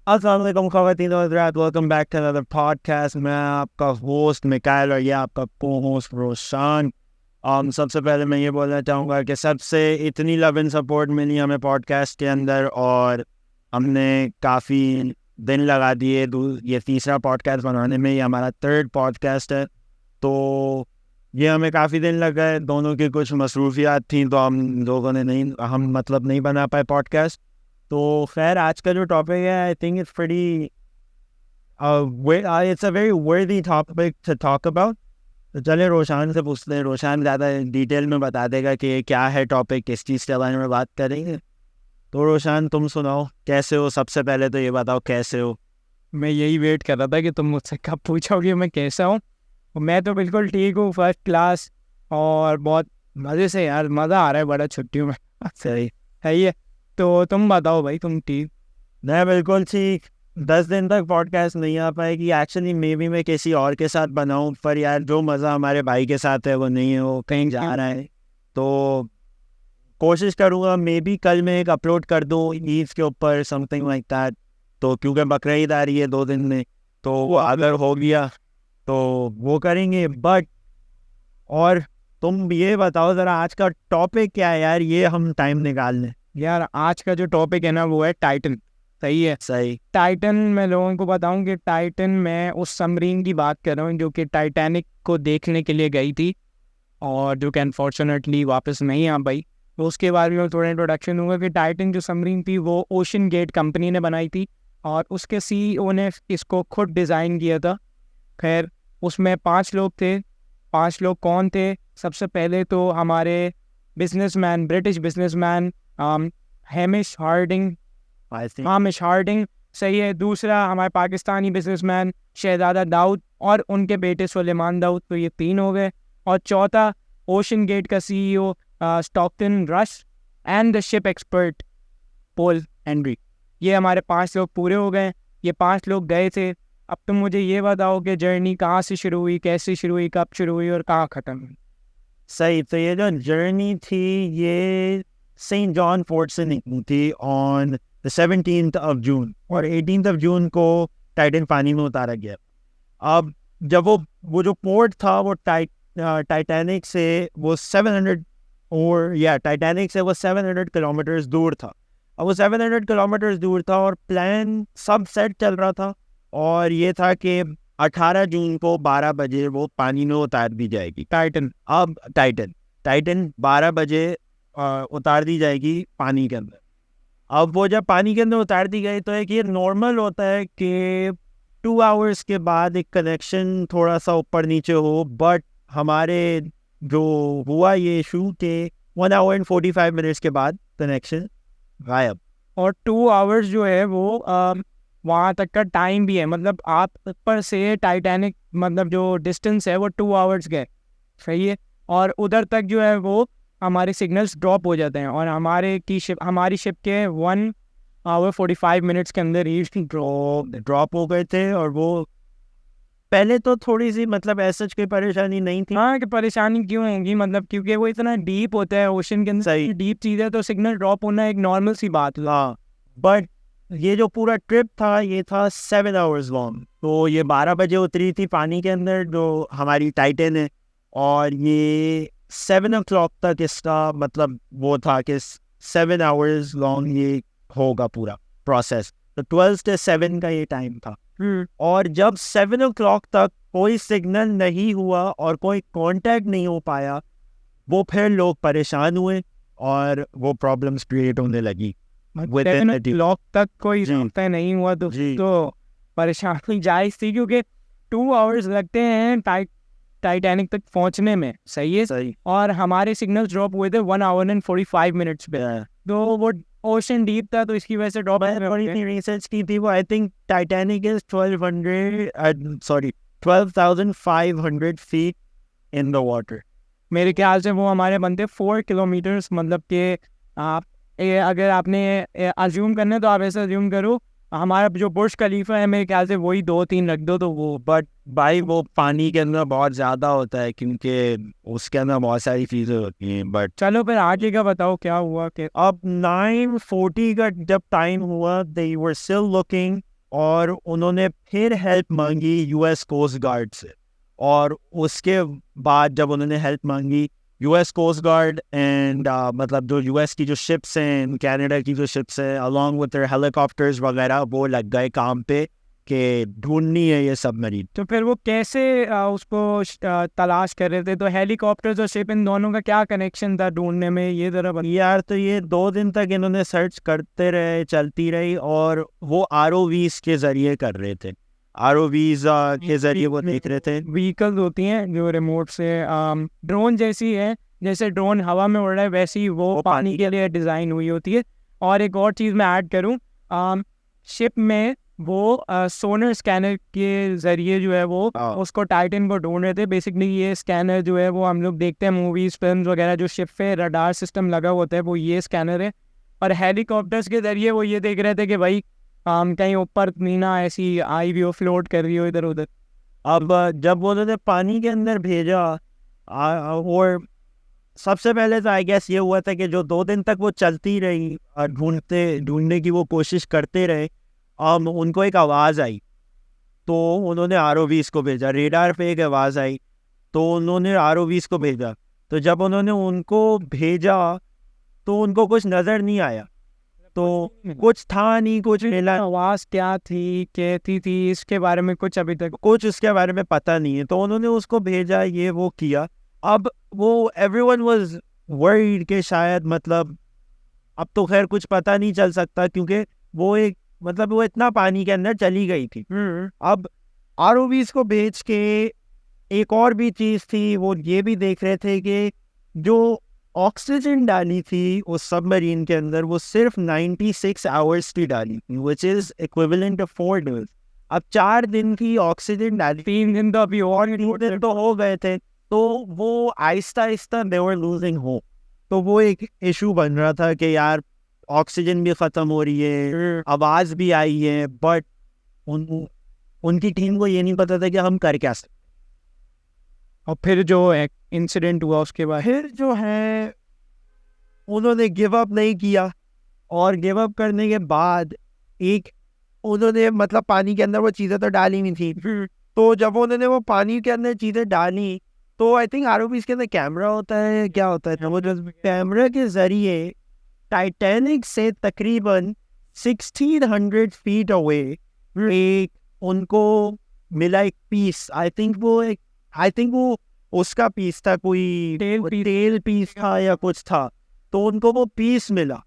अस्सलाम वालेकुम ख़वातीन और हज़रात, welcome back to another podcast. मैं आपका होस्ट मिकाइल और ये आपका को होस्ट रोशान। सबसे पहले मैं ये बोलना चाहूँगा कि सबसे इतनी लव एंड सपोर्ट मिली हमें पॉडकास्ट के अंदर, और हमने काफ़ी दिन लगा दिए। ये तीसरा पॉडकास्ट बनाने में, ये हमारा थर्ड पॉडकास्ट है। तो ये हमें काफ़ी दिन लग गए, दोनों की कुछ मसरूफियात थी, तो हम लोगों ने नहीं बना पाए पॉडकास्ट। तो खैर, आज का जो टॉपिक है, I think it's a very वर्दी टॉपिक टू टॉक अबाउट। तो चले रोशान से पूछते हैं, रोशान ज़्यादा डिटेल में बता देगा कि ये क्या है टॉपिक, किस चीज़ के बारे में बात करेंगे। तो रोशान, तुम सुनाओ, कैसे हो? सबसे पहले तो ये बताओ कैसे हो। मैं यही वेट कर रहा था कि तुम मुझसे कब पूछोगे मैं कैसा हूँ। और मैं तो बिल्कुल ठीक हूँ, फर्स्ट क्लास। और बहुत मज़े से यार, मज़ा आ रहा है बड़ा छुट्टियों में। सही है ये। तो तुम बताओ भाई, तुम ठीक? मैं बिल्कुल ठीक। 10 दिन तक पॉडकास्ट नहीं आ पाएगी एक्चुअली, मे बी मैं किसी और के साथ बनाऊं, पर यार जो मज़ा हमारे भाई के साथ है वो नहीं है, वो कहीं जा रहा है। तो कोशिश करूँगा, मे बी कल मैं एक अपलोड कर दूँ ईद के ऊपर, समथिंग लाइक दैट। तो क्योंकि बकरीद आ रही है 2 दिन में, तो वो अगर हो गया तो वो करेंगे। बट और तुम ये बताओ ज़रा, आज का टॉपिक क्या है यार, ये हम टाइम निकाल लें। यार आज का जो टॉपिक है ना, वो है टाइटन। सही है। सही। टाइटन, मैं लोगों को बताऊं कि टाइटन, मैं उस सबमरीन की बात कर रहा हूँ जो कि टाइटैनिक को देखने के लिए गई थी और जो कि अनफॉर्चुनेटली वापस नहीं आ पाई। तो उसके बारे में थोड़ा इंट्रोडक्शन दूंगा कि टाइटन जो सबमरीन थी वो ओशन गेट कंपनी ने बनाई थी और उसके सीईओ ने इसको खुद डिज़ाइन किया था। खैर, उसमें 5 लोग थे। 5 लोग कौन थे? सबसे पहले तो हमारे businessman, British businessman Hamish Harding. I think Hamish Harding सही है। दूसरा हमारे पाकिस्तानी बिजनेसमैन शहजादा दाऊद और उनके बेटे सुलेमान दाऊद। तो ये 3 हो गए। और चौथा, ओशन गेट का CEO Stockton rush and the ship expert Paul Henry. ये हमारे 5 लोग पूरे हो गए। ये 5 लोग गए थे। अब तुम मुझे ये बताओ कि जर्नी कहाँ से शुरू हुई, कैसे शुरू हुई, कब शुरू हुई और कहाँ ख़त्म हुई। सही। तो ये जो जर्नी थी, ये सेंट जॉन फोर्ट से निकली थी on the 17th of June, और 18th of June को टाइटन पानी में उतारा गया। अब जब वो जो पोर्ट था, वो टाइटैनिक से वो 700 किलोमीटर्स दूर था। अब वो 700 किलोमीटर्स दूर था और प्लान सब सेट चल रहा था, और ये था कि 18 जून को 12 बजे वो पानी में उतार दी जाएगी टाइटन। अब टाइटन टाइटन 12 बजे उतार दी जाएगी पानी के अंदर। अब वो जब पानी के अंदर उतार दी गई, तो एक ये नॉर्मल होता है कि 2 आवर्स के बाद एक कनेक्शन थोड़ा सा ऊपर नीचे हो, बट हमारे जो हुआ ये इशू के 1 hour and 45 minutes के बाद कनेक्शन गायब। और 2 आवर्स जो है वो वहाँ तक का टाइम भी है। मतलब आप ऊपर से टाइटैनिक, मतलब जो डिस्टेंस है वो 2 आवर्स गए। सही है। और उधर तक जो है वो हमारे सिग्नल्स ड्रॉप हो जाते हैं और हमारी शिप के 1 hour 45 minutes के अंदर ही ड्रॉप हो गए थे। और वो पहले तो थोड़ी सी, मतलब ऐसा कोई परेशानी नहीं थी। हाँ, कि परेशानी क्यों होगी, मतलब क्योंकि वो इतना डीप होता है, ओशन के अंदर सही। डीप चीज़ है, तो सिग्नल ड्रॉप होना एक नॉर्मल सी बात है। हाँ, बट ये जो पूरा ट्रिप था, ये था 7 hours लॉन्ग। तो ये 12 बजे उतरी थी पानी के अंदर जो हमारी टाइटन है, और ये 7 o'clock तक इसका मतलब वो था कि 7 hours लॉन्ग ये होगा पूरा प्रोसेस। तो 12 से 7 का ये टाइम था। और जब 7 o'clock तक कोई सिग्नल नहीं हुआ और कोई कांटेक्ट नहीं हो पाया, वो फिर लोग परेशान हुए और वो प्रॉब्लम्स क्रिएट होने लगी। 7 o'clock तक कोई जी। रास्ता नहीं हुआ तो जी। परेशानी जायज़ थी, क्योंकि 2 आवर्स लगते हैं टाइटैनिक तक पहुंचने में। सही है। सही। और हमारे सिग्नल्स ड्रॉप हुए थे 1 hour and 45 minutes पे। तो वो ओशन डीप था, तो इसकी वजह से ड्रॉप थोड़ी सी रिसर्च की थी वो, I think Titanic is 12,500 feet in the water. मेरे ख्याल से वो हमारे बनते 4 किलोमीटर्स। मतलब कि आप अगर आपने अज्यूम करना है तो आप ऐसा अज्यूम करो, हमारा जो बुर्ज खलीफा है मेरे ख्याल से वही 2-3 रख दो तो वो। बट भाई वो पानी के अंदर बहुत ज़्यादा होता है, क्योंकि उसके अंदर बहुत सारी चीज़ें होती हैं। बट चलो फिर आगे का बताओ क्या हुआ कि अब 9:40 का जब टाइम हुआ, दे वर स्टिल लुकिंग और उन्होंने फिर हेल्प मांगी यूएस कोस्ट गार्ड से। और उसके बाद जब उन्होंने हेल्प मांगी यूएस कोस्ट गार्ड एंड मतलब जो यूएस की जो शिप्स हैं, कनाडा की जो शिप्स हैं, अलॉन्ग विद देयर हेलीकॉप्टर्स वगैरह, वो लग गए काम पे कि ढूंढनी है ये सबमरीन। तो फिर वो कैसे उसको तलाश कर रहे थे? तो हेलीकॉप्टर्स और शिप, इन दोनों का क्या कनेक्शन था ढूंढने में, ये जरा यार तो ये 2 दिन तक इन्होंने सर्च करते रहे, चलती रही, और वो आरओवीज के जरिए कर रहे थे। आरओवीज के जरिए वो देख रहे थे। व्हीकल्स होती हैं जो रिमोट से ड्रोन जैसी है, जैसे ड्रोन हवा में उड़ रहा है वैसे ही वो पानी के लिए डिज़ाइन हुई होती है। और एक और चीज़ मैं ऐड करूँ, शिप में वो सोनर स्कैनर के ज़रिए जो है वो उसको टाइटन को ढूंढ रहे थे। बेसिकली ये स्कैनर जो है वो हम लोग देखते हैं मूवीज़ फिल्म वगैरह, जो शिप पे रडार सिस्टम लगा होता है वो ये स्कैनर है। और हेलीकॉप्टर्स के ज़रिए वो ये देख रहे थे कि भाई कहीं ऊपर मीना ऐसी आई भी हो, फ्लोट कर रही हो इधर उधर। अब जब उन्होंने पानी के अंदर भेजा, और सबसे पहले तो आई गेस ये हुआ था कि जो 2 दिन तक वो चलती रही, ढूंढने की वो कोशिश करते रहे, उनको एक आवाज़ आई। तो उन्होंने आरओवीज को भेजा, रेडार पे एक आवाज़ आई, तो उन्होंने आरओवीज को भेजा। तो जब उन्होंने उनको भेजा तो उनको कुछ नज़र नहीं आया, तो कुछ था नहीं, कुछ मिला। आवाज़ क्या थी, कहती थी, इसके बारे में कुछ अभी तक कुछ उसके बारे में पता नहीं है। तो उन्होंने उसको भेजा, ये वो किया। अब वो एवरीवन वाज वर्ried कि शायद मतलब अब तो खैर कुछ पता नहीं चल सकता, क्योंकि वो एक मतलब वो इतना पानी के अंदर चली गई थी। अब आरओवीज को भेज के एक और भी चीज़ थी, वो ये भी देख रहे थे कि जो ऑक्सीजन डाली थी उस सबमरीन के अंदर वो सिर्फ 96 आवर्स की डाली थी, which is equivalent of 4 days. अब 4 दिन की ऑक्सीजन डाली, 3 दिन तो अभी और 3 दिन तो हो गए थे, तो वो आहिस्ता आहिस्ता दे वर लूजिंग होप। तो वो एक इशू बन रहा था कि यार ऑक्सीजन भी ख़त्म हो रही है, आवाज़ भी आई है, बट उनकी टीम को ये नहीं पता था कि हम कर क्या सकते। और फिर जो इंसिडेंट हुआ उसके बाद फिर जो है उन्होंने गिव अप नहीं किया, और गिव अप करने के बाद एक उन्होंने मतलब पानी के अंदर वो चीज़ें तो डाली नहीं थी। तो जब उन्होंने वो पानी के अंदर चीज़ें डाली, तो आई थिंक आरओवीज के अंदर कैमरा होता है, क्या होता है, वो कैमरा के जरिए टाइटैनिक से तकरीबन 1600 फीट अवे एक उनको मिला एक पीस। आई थिंक वो उसका पीस था, कोई तेल पीस था या कुछ था। तो उनको वो पीस मिला,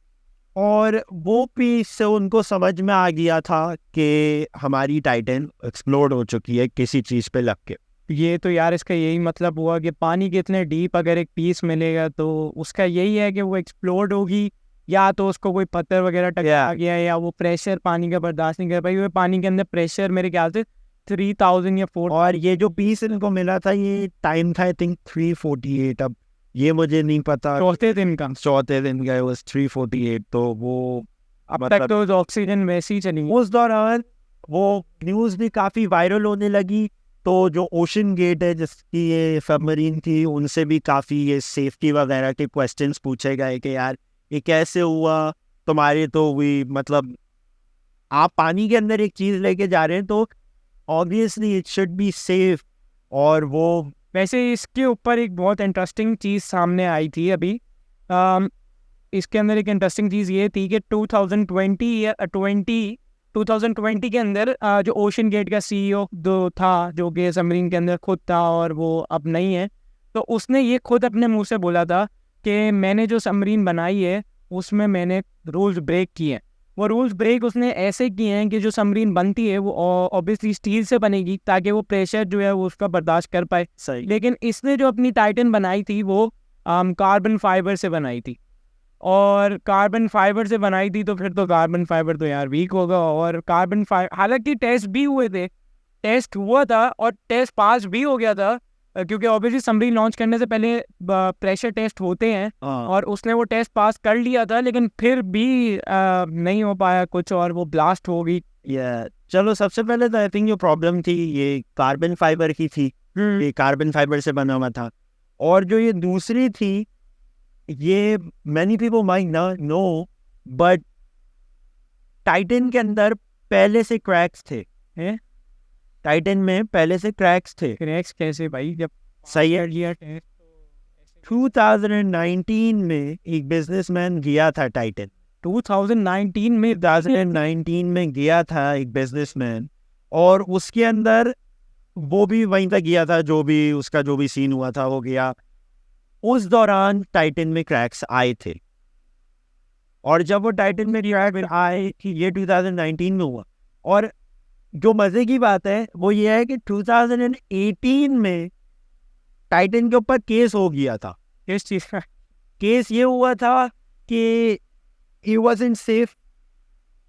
और वो पीस से उनको समझ में आ गया था कि हमारी टाइटन एक्सप्लोड हो चुकी है किसी चीज़ पे लग के। ये तो यार इसका यही मतलब हुआ कि पानी के इतने डीप अगर एक पीस मिलेगा तो उसका यही है कि वो एक्सप्लोड होगी, या तो उसको कोई पत्थर वगैरह टकरा गया, या वो प्रेशर पानी का बर्दाश्त नहीं कर पाई। वो पानी के अंदर प्रेशर मेरे ख्याल से 3000 या 4, और ये जो पीस इनको मिला था ये टाइम था आई थिंक 348। अब ये मुझे नहीं पता, चौथे दिन का, चौथे दिन का was 348। तो वो अब तक तो ऑक्सीजन वैसे ही चली। उस दौरान वो न्यूज़ भी काफ़ी वायरल होने लगी। तो जो ओशन गेट है जिसकी ये सबमरीन थी, उनसे भी काफ़ी ये सेफ्टी वगैरह के क्वेश्चंस पूछे गए कि यार ये कैसे हुआ, तुम्हारे तो हुई मतलब आप पानी के अंदर एक चीज़ लेके जा रहे हैं तो obviously it should be safe. और वो वैसे इसके ऊपर एक बहुत इंटरेस्टिंग चीज़ सामने आई थी अभी। इसके अंदर एक इंटरेस्टिंग चीज़ ये थी कि 2020 के अंदर जो ओशन गेट का सीईओ जो था, जो कि सबमरीन के अंदर खुद था और वो अब नहीं है, तो उसने ये खुद अपने मुंह से बोला था कि मैंने जो सबमरीन बनाई है उसमें मैंने रूल्स ब्रेक किए हैं। वो रूल्स ब्रेक उसने ऐसे किए हैं कि जो सबमरीन बनती है वो ऑब्वियसली स्टील से बनेगी ताकि वो प्रेशर जो है वो उसका बर्दाश्त कर पाए। सही। लेकिन इसने जो अपनी टाइटन बनाई थी वो कार्बन फाइबर से बनाई थी, और कार्बन फाइबर से बनाई थी तो फिर तो कार्बन फाइबर तो यार वीक होगा। और कार्बन फाइबर हालांकि टेस्ट भी हुए थे, टेस्ट हुआ था और टेस्ट पास भी हो गया था, क्योंकि ऑब्वियसली सबमरीन लॉन्च करने से पहले प्रेशर टेस्ट होते हैं, और उसने वो टेस्ट पास कर लिया था, लेकिन फिर भी नहीं हो पाया कुछ और वो ब्लास्ट हो गई। चलो सबसे पहले तो आई थिंक जो प्रॉब्लम थी ये कार्बन फाइबर की थी, ये कार्बन फाइबर से बना हुआ था। और जो ये दूसरी थी, ये many people might not know, but Titan के अंदर पहले से क्रैक्स थे हैं? टाइटन में, पहले से क्रैक्स थे। क्रैक्स कैसे भाई, जब सही है। कर लिया टेस्ट 2019 में एक बिजनेसमैन गया था टाइटन, 2019 में 2019 में गया था एक बिजनेसमैन, और उसके अंदर वो भी वहीं तक गया था, जो भी उसका जो भी सीन हुआ था वो गया। उस दौरान टाइटन में क्रैक्स आए थे, और जब वो टाइटन में क्रैक्स आए कि ये 2019 में हुआ। और जो मजे की बात है वो ये है कि 2018 में टाइटन के ऊपर केस हो गया था। किस चीज़ का? केस ये हुआ था कि he wasn't safe,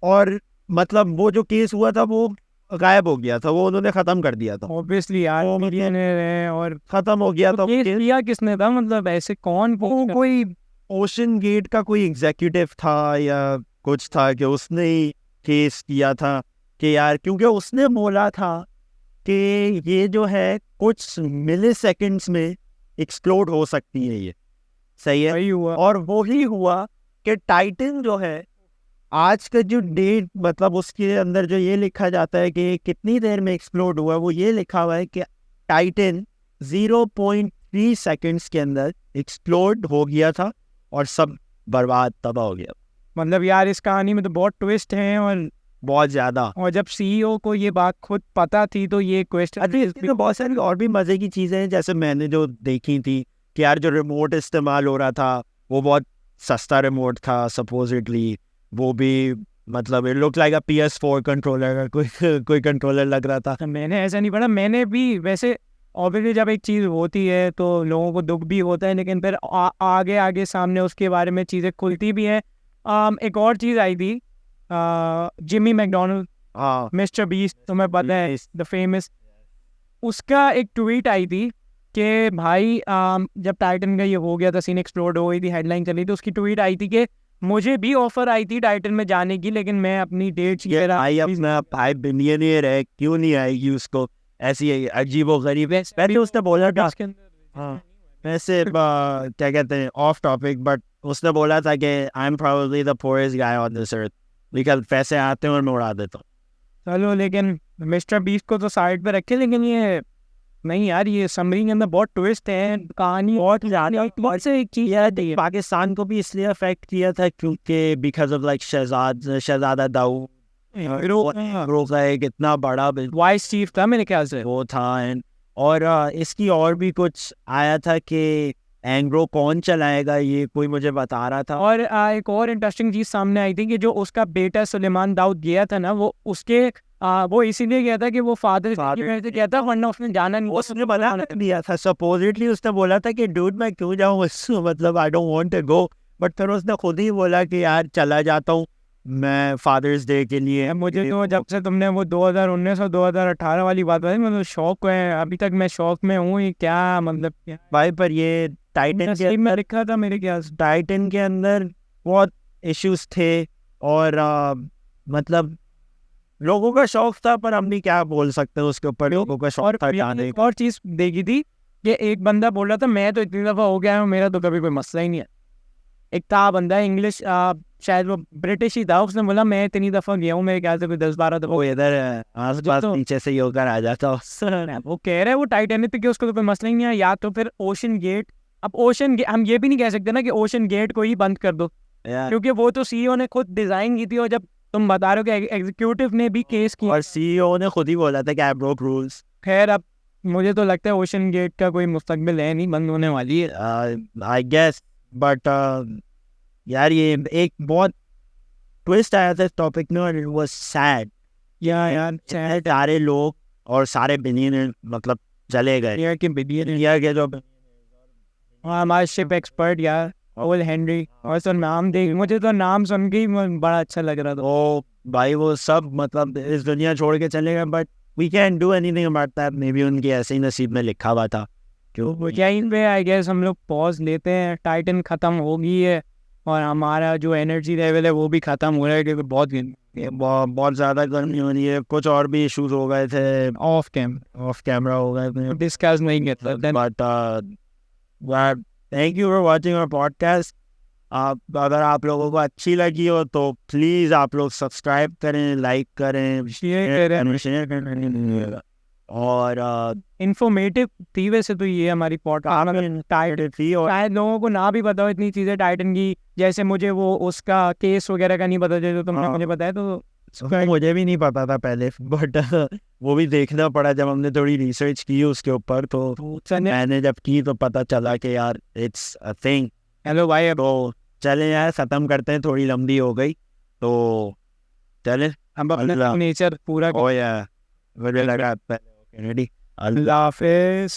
और मतलब वो जो केस हुआ था वो गायब हो गया था, वो उन्होंने खत्म कर दिया था, ऑब्वियसली यार, वो मतलब मिलियनेयर है। और खत्म हो गया था तो वो केस केस। किया किसने था, मतलब ऐसे कौन वो कोई ओशन गेट का कोई एग्जीक्यूटिव था या कुछ था कि उसने ही केस किया था कि यार, क्योंकि उसने बोला था कि ये जो है कुछ मिली सेकेंड्स में एक्सप्लोड हो सकती है ये। सही है। वही हुआ। और वो ही हुआ कि टाइटन जो है आज का जो डेट, मतलब उसके अंदर जो ये लिखा जाता है कि कितनी देर में एक्सप्लोड हुआ, वो ये लिखा हुआ है कि टाइटन 0.3 सेकंड्स के अंदर एक्सप्लोड हो गया था और सब बर्बाद तबाह हो गया। मतलब यार इस कहानी में तो बहुत ट्विस्ट हैं, और बहुत ज्यादा। और जब सीईओ को ये बात खुद पता थी तो ये क्वेश्चन अरे इसमें तो बहुत सारी और भी मजे की चीजें हैं, जैसे मैंने जो देखी थी कि यार जो रिमोट इस्तेमाल हो रहा था वो बहुत सस्ता रिमोट था सपोजिटली, वो भी मतलब it look like a PS4 controller का कोई कंट्रोलर लग रहा था। मैंने ऐसा नहीं पढ़ा। मैंने भी वैसे ऑब्वियसली जब एक चीज़ होती है तो लोगों को दुख भी होता है, लेकिन फिर आगे आगे सामने उसके बारे में चीज़ें खुलती भी हैं। एक और चीज़ आई थी, जिमी मैकडोनल्ड, हाँ, मिस्टर बीस्ट, तुम्हें पता है, द फेमस। उसका एक ट्वीट आई थी कि भाई जब टाइटन का ये हो गया था, सीन एक्सप्लोड हो गई थी, हेडलाइन चली थी, उसकी ट्वीट आई थी कि मुझे भी ऑफर आई थी टाइटन में जाने की, लेकिन मैं अपनी डेट्स ये भाई अपना भाई बिलियनियर है, क्यों नहीं आएगी उसको ऐसी अजीबो गरीब है। पहले उसने बोला था, हाँ वैसे क्या कहते हैं ऑफ टॉपिक, बट उसने बोला था कि I am probably the poorest guy on this earth, because पैसे आते हैं और मैं उड़ा देता हूँ। चलो, लेकिन मिस्टर बीस्ट को तो साइड पे रखे, लेकिन ये नहीं यार, ये समरी के अंदर बहुत ट्विस्ट है, कहानी बहुत ज्यादा। बहुत से एक चीज है, पाकिस्तान को भी इसलिए अफेक्ट किया था क्योंकि बिकॉज ऑफ लाइक शहजादा दाऊद का एक इतना बड़ा वाइस चीफ था मेरे ख्याल से। वो था। एंड और इसकी और भी कुछ आया था कि एंग्रो कौन चलाएगा, ये कोई मुझे बता रहा था। और एक और इंटरेस्टिंग चीज सामने आई थी कि जो उसका बेटा सुलेमान दाऊद गया था ना, वो उसके वो इसीलिए गया था कि वो फादर की वजह से गया था, वरना उसने जाना नहीं। उसने बना दिया था सपोजिटली, उसने बोला था कि डूड मैं क्यों जाऊँ, मतलब I don't want to go, but फिर उसने खुद ही बोला कि यार चला जाता हूँ मैं फादर्स डे के लिए। मुझे तो जब से तुमने वो 2019 और 2018 वाली बात बताई, मतलब शौक है, अभी तक मैं शौक में हूँ। ये क्या मतलब क्या भाई, पर ये टाइटन के में लिखा था मेरे ख्याल से, टाइटन के अंदर बहुत इश्यूज थे, और मतलब लोगों का शौक था, पर हम भी क्या बोल सकते हैं उसके ऊपर, लोगों का शौक था जाने एक और चीज देखी थी कि एक बंदा बोल रहा था मैं तो इतनी दफा हो गया हूँ, मेरा तो कभी कोई मसला ही नहीं है। एक था बंदा इंग्लिश, शायद वो ब्रिटिश ही था, उसने बोला मैं इतनी दफा गया हूँ, मेरे ख्याल से कोई 10-12 दफा। वो इधर आस पास नीचे से ही होकर आ जाता। वो कह रहा है वो टाइटैनिक पे कि उसको तो कोई मसला ही नहीं है, या तो फिर ओशन गेट। अब ओशन गेट हम ये भी नहीं कह सकते ना कि ओशन गेट को ही बंद कर दो, क्योंकि वो तो सीईओ ने खुद डिजाइन की थी, और जब तुम बता रहे हो कि एग्जीक्यूटिव ने भी केस किया, और सीईओ ने खुद ही बोला था कि आई ब्रोक रूल्स। खैर अब मुझे तो लगता है ओशन गेट का कोई मुस्तकबिल है नहीं, बंद होने वाली है। आई गेस, बट यार ये एक बहुत ट्विस्ट आया था इस टॉपिक में, और इट वाज सैड। यार सारे लोग और सारे बिलियनर मतलब चले गए, यार कि बिलियन यार के जो हमारे शिप एक्सपर्ट यार ओल हेनरी, और तो नाम देख, मुझे तो नाम सुन के ही बड़ा अच्छा लग रहा था। ओ भाई वो सब मतलब इस दुनिया छोड़ के चले गए, but we can do anything about that. Maybe उनके ऐसे ही नसीब में लिखा हुआ था। क्यों यहीं पे आई गेस हम लोग पॉज लेते हैं, टाइटन खत्म हो गई है, और हमारा जो एनर्जी लेवल है वो भी खत्म हो रहा है, क्योंकि बहुत ज़्यादा गर्मी हो रही है, कुछ और भी इश्यूज हो गए थे, ऑफ कैमरा हो गए थे, डिस्कस नहीं करते। But thank you for watching our podcast. आप अगर आप लोगों को अच्छी लगी हो तो प्लीज़ आप लोग सब्सक्राइब करें, लाइक करें, शेयर करें और इन्फॉर्मेटिव थी वैसे तो ये हमारी पॉडकास्ट टाइटन थी और शायद लोगों को ना भी पता हो इतनी चीज़ें टाइटन की, जैसे मुझे वो उसका केस वगैरह का नहीं पता, जैसे तुमने मुझे बताया तो मुझे भी नहीं पता था पहले, बट वो भी देखना पड़ा जब हमने थोड़ी रिसर्च की उसके ऊपर, तो मैंने जब की तो पता चला कि यार इट्स अ थिंग। हेलो भाई, अब तो चले यार ख़त्म करते हैं, थोड़ी लंबी हो गई तो चले। हम अपना नेचर पूरा ओ या मुझे लगा रेडी। अल्लाह हाफिज़।